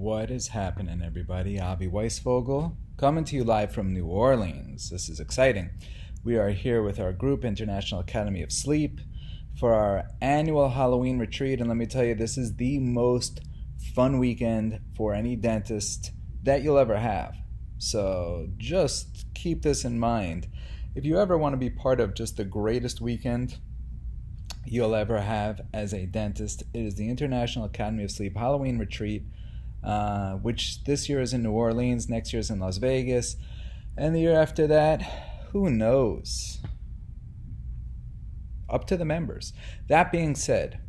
What is happening, everybody? Avi Weisvogel coming to you live from New Orleans. This is exciting. We are here with our group, International Academy of Sleep, for our annual Halloween retreat. And let me tell you, this is the most fun weekend for any dentist that you'll ever have. So just keep this in mind. If you ever want to be part of just the greatest weekend you'll ever have as a dentist, it is the International Academy of Sleep Halloween retreat, which this year is in New Orleans, next year is in Las Vegas, and the year after that, who knows? Up to the members. That being said,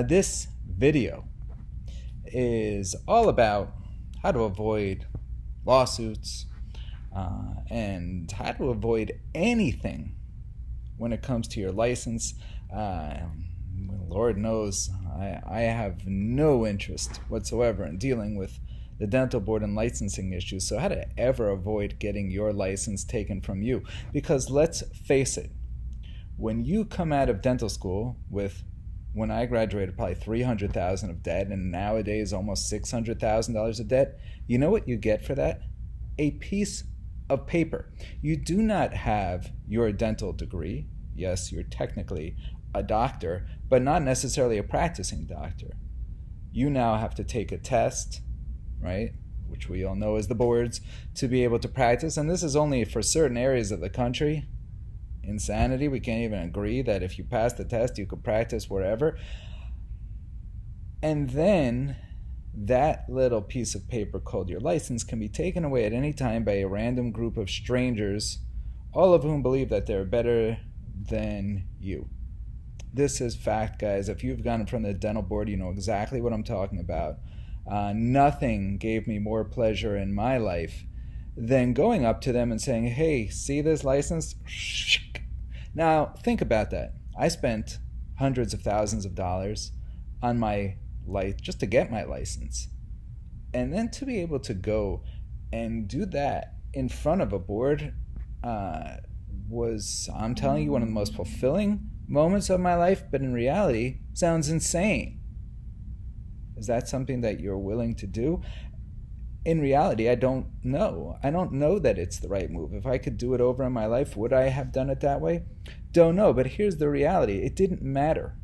this video is all about how to avoid lawsuits and how to avoid anything when it comes to your license. Lord knows I have no interest whatsoever in dealing with the dental board and licensing issues. So how to ever avoid getting your license taken from you? Because let's face it, when you come out of dental school with, when I graduated, probably $300,000 of debt, and nowadays almost $600,000 of debt, you know what you get for that? A piece of paper. You do not have your dental degree. Yes, you're technically a doctor, but not necessarily a practicing doctor. You now have to take a test, right, which we all know as the boards, to be able to practice. And this is only for certain areas of the country. Insanity. We can't even agree that if you pass the test, you could practice wherever. And then that little piece of paper called your license can be taken away at any time by a random group of strangers, all of whom believe that they're better than you. This is fact, guys. If you've gone in front of the dental board, you know exactly what I'm talking about. Nothing gave me more pleasure in my life than going up to them and saying, hey, see this license? Now, think about that. I spent hundreds of thousands of dollars on my life just to get my license. And then to be able to go and do that in front of a board was, I'm telling you, one of the most fulfilling moments of my life, but in reality, sounds insane. Is that something that you're willing to do? In reality, I don't know. I don't know that it's the right move. If I could do it over in my life, would I have done it that way? Don't know, but here's the reality. It didn't matter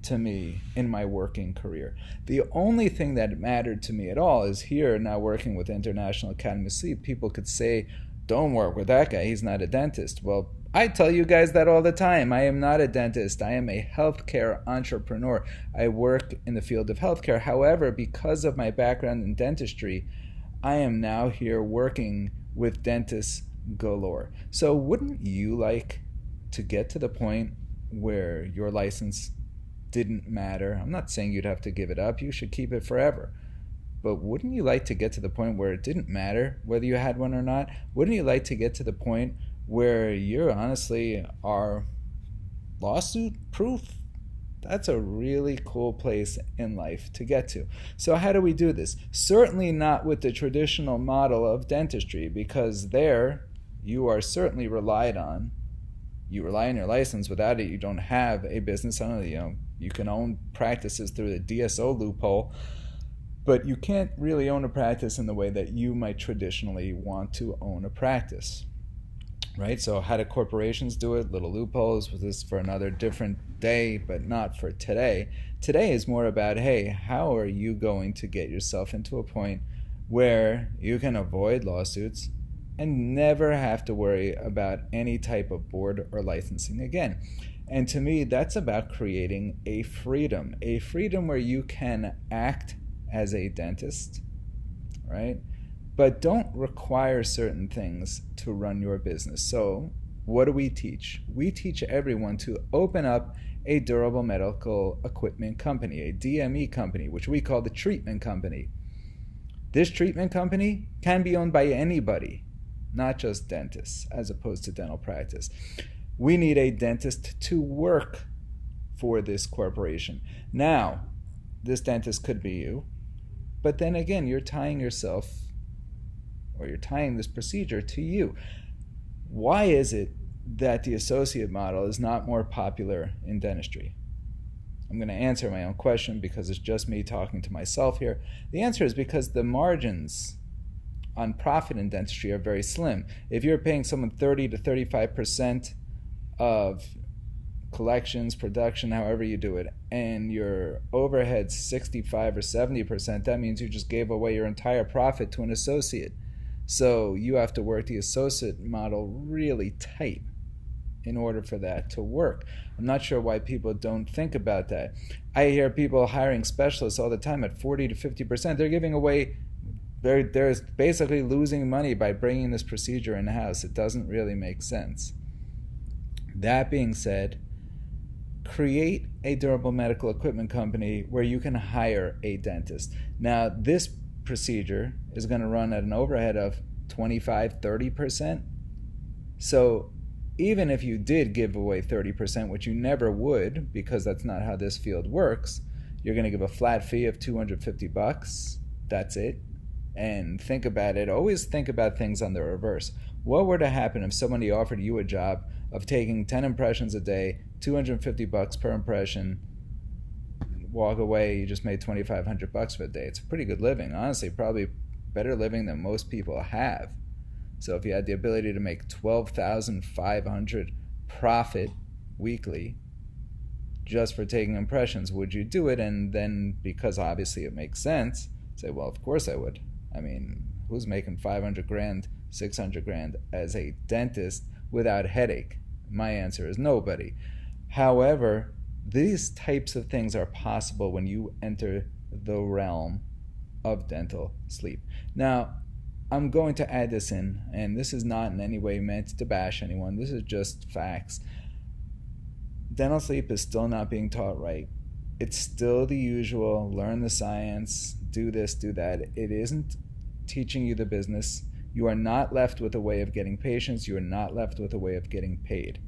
to me in my working career. The only thing that mattered to me at all is here, now working with International Academy of Sleep, people could say, don't work with that guy, he's not a dentist. Well, I tell you guys that all the time. I am not a dentist. I am a healthcare entrepreneur. I work in the field of healthcare. However, because of my background in dentistry, I am now here working with dentists galore. So wouldn't you like to get to the point where your license didn't matter? I'm not saying you'd have to give it up. You should keep it forever. But wouldn't you like to get to the point where it didn't matter whether you had one or not? Wouldn't you like to get to the point where you honestly are lawsuit proof? That's a really cool place in life to get to. So how do we do this? Certainly not with the traditional model of dentistry, because there you are certainly relied on. You rely on your license. Without it, you don't have a business. I don't know, you can own practices through the DSO loophole, but you can't really own a practice in the way that you might traditionally want to own a practice. Right? So how do corporations do it? Little loopholes. This is for another different day, but not for today. Today is more about, hey, how are you going to get yourself into a point where you can avoid lawsuits and never have to worry about any type of board or licensing again? And to me, that's about creating a freedom where you can act as a dentist, right? But don't require certain things to run your business. So what do we teach? We teach everyone to open up a durable medical equipment company, a DME company, which we call the treatment company. This treatment company can be owned by anybody, not just dentists, as opposed to dental practice. We need a dentist to work for this corporation. Now, this dentist could be you, but then again, you're tying yourself, or you're tying this procedure to you. Why is it that the associate model is not more popular in dentistry? I'm going to answer my own question because it's just me talking to myself here. The answer is because the margins on profit in dentistry are very slim. If you're paying someone 30 to 35% of collections, production, however you do it, and your overhead's 65 or 70%, that means you just gave away your entire profit to an associate. So you have to work the associate model really tight in order for that to work. I'm not sure why people don't think about that. I hear people hiring specialists all the time at 40 to 50%. They're giving away, they're basically losing money by bringing this procedure in-house. It doesn't really make sense. That being said, create a durable medical equipment company where you can hire a dentist. Now, this procedure is going to run at an overhead of 25-30%. So even if you did give away 30%, which you never would because that's not how this field works, you're going to give a flat fee of $250. That's it. And think about it. Always think about things on the reverse. What were to happen if somebody offered you a job of taking 10 impressions a day, $250 per impression, walk away, you just made $2,500 for a day? It's a pretty good living. Honestly, probably better living than most people have. So if you had the ability to make $12,500 profit weekly just for taking impressions, would you do it? And then, because obviously it makes sense, say, well, of course I would. I mean, who's making 500 grand, 600 grand as a dentist without headache? My answer is nobody. However, these types of things are possible when you enter the realm of dental sleep. Now, I'm going to add this in, and this is not in any way meant to bash anyone. This is just facts. Dental sleep is still not being taught right. It's still the usual, learn the science, do this, do that. It isn't teaching you the business. You are not left with a way of getting patients. You are not left with a way of getting paid.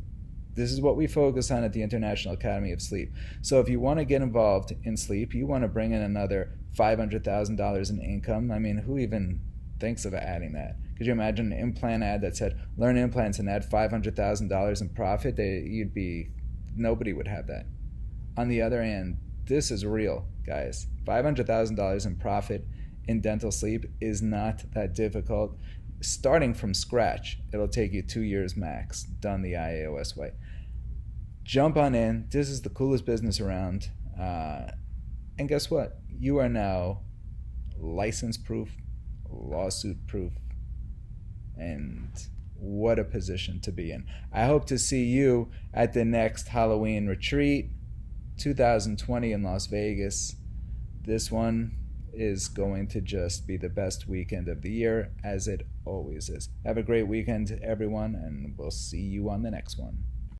This is what we focus on at the International Academy of Sleep. So if you want to get involved in sleep, you want to bring in another $500,000 in income. I mean, who even thinks of adding that? Could you imagine an implant ad that said, learn implants and add $500,000 in profit? Nobody would have that. On the other hand, this is real, guys. $500,000 in profit in dental sleep is not that difficult. Starting from scratch, it'll take you 2 years max, done the IAOS way. Jump on in. This is the coolest business around. And guess what? You are now license-proof, lawsuit-proof, and what a position to be in. I hope to see you at the next Halloween retreat, 2020 in Las Vegas. This one is going to just be the best weekend of the year, as it always is. Have a great weekend, everyone, and we'll see you on the next one.